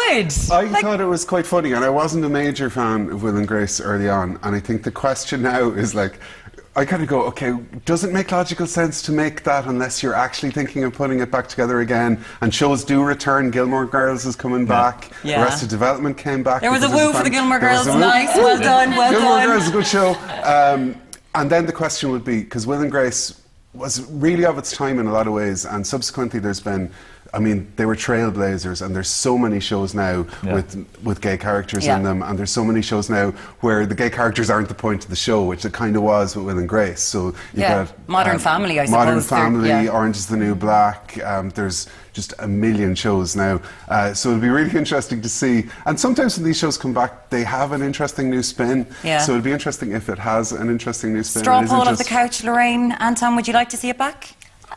good. I thought it was quite funny, and I wasn't a major fan of Will and Grace early on, and I think the question now is like, I kind of go, okay, does it make logical sense to make that unless you're actually thinking of putting it back together again? And shows do return. Gilmore Girls is coming back. Yeah. Arrested Development came back. There was a woo for the Gilmore Girls. Nice, well done, well done. Gilmore Girls is a good show. And then the question would be, because Will and Grace was really of its time in a lot of ways, and subsequently there's been, I mean, they were trailblazers, and there's so many shows now with gay characters in them, and there's so many shows now where the gay characters aren't the point of the show, which it kind of was with Will and Grace. So you got Modern Family, I suppose. Modern Family, Orange is the New Black. There's just a million shows now. So it'll be really interesting to see. And sometimes when these shows come back, they have an interesting new spin. Yeah. So it'll be interesting if it has an interesting new spin. Straw poll of the couch, Lorraine. Anton, would you like to see it back?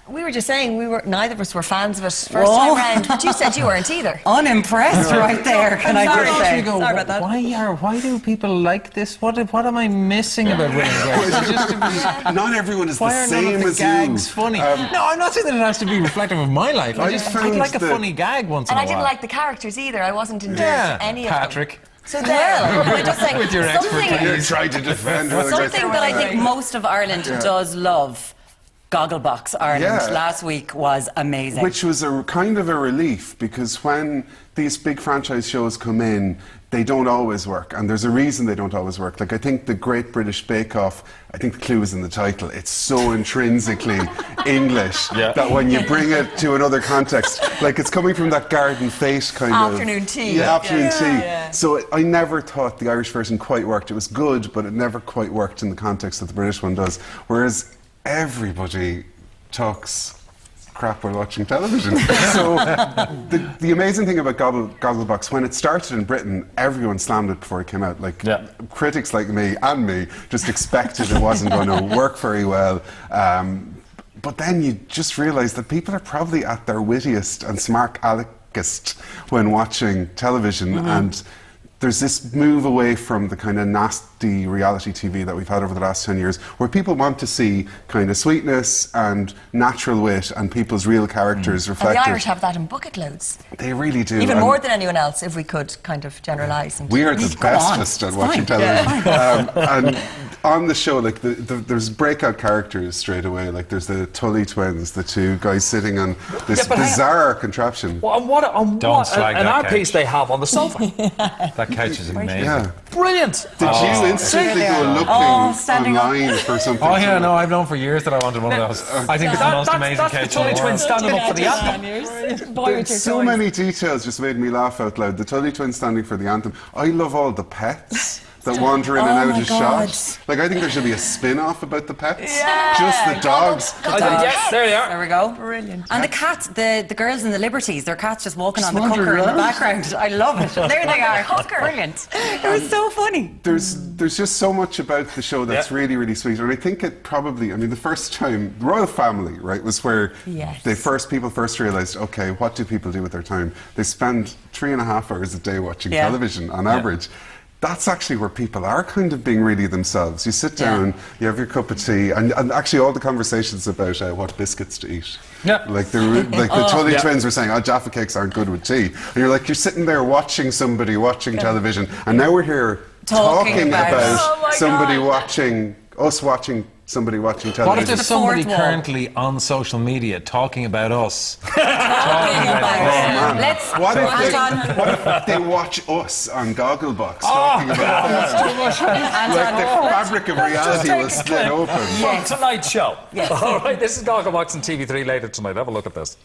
We were just saying neither of us were fans of it first time round, but you said you weren't either. Unimpressed right there, can I just say. Sorry about that. Why do people like this? What am I missing about Will and Grace? Not everyone is the same as you. Gags funny? No, I'm not saying that it has to be reflective of my life. I like a funny gag once in a while. And I didn't like the characters either. I wasn't endeared to any of them. Patrick. So there, can I just say with your You're trying to defend something that I think most of Ireland does love. Gogglebox Ireland last week was amazing. Which was a kind of a relief, because when these big franchise shows come in, they don't always work, and there's a reason they don't always work. Like, I think the Great British Bake Off, I think the clue is in the title. It's so intrinsically English that when you bring it to another context, like it's coming from that Garden Fete kind of afternoon tea. Yeah, afternoon tea. So I never thought the Irish version quite worked. It was good, but it never quite worked in the context that the British one does. Whereas everybody talks crap while watching television. So the amazing thing about Gogglebox, when it started in Britain, everyone slammed it before it came out. Like critics like me and me just expected it wasn't going to work very well. But then you just realise that people are probably at their wittiest and smart aleckest when watching television, and there's this move away from the kind of nasty reality TV that we've had over the last 10 years, where people want to see kind of sweetness and natural wit and people's real characters reflected. And the Irish have that in bucket loads. They really do. Even more than anyone else, if we could kind of generalise. We are the bestest at watching television. And on the show, like there's breakout characters straight away. Like there's the Tully twins, the two guys sitting on this bizarre contraption. Well, an art piece they have on the sofa. That couch is amazing. Yeah. Brilliant. Did you instantly go looking online for something? Oh yeah, no, I've known for years that I wanted one of those. I think it's the most amazing couch. That's the Tully twins standing up for the anthem. So many details just made me laugh out loud. The Tully twins standing for the anthem. I love all the pets that wander in and out of shots. Like, I think there should be a spin-off about the pets. Just the dogs. Yes, there they are. There we go. Brilliant. And the cats, the girls in the Liberties, their cats just walking on the cooker in the background. I love it. There they are. Brilliant. It was so funny. There's just so much about the show that's really, really sweet. And I think it probably, I mean, the first time, the Royal Family, right, was where people first realised, okay, what do people do with their time? They spend 3.5 hours a day watching television on average. That's actually where people are kind of being really themselves. You sit down, you have your cup of tea, and actually all the conversations about what biscuits to eat. Yeah. Like the Tully twins were saying, Jaffa cakes aren't good with tea. And you're like, you're sitting there watching somebody watching television, and now we're here talking about somebody watching somebody watching television. What if there's somebody currently on social media talking about us? What if they watch us on Gogglebox talking about us? Like the fabric of reality will split open. From tonight's show. All right, this is Gogglebox on TV3 later tonight. Have a look at this.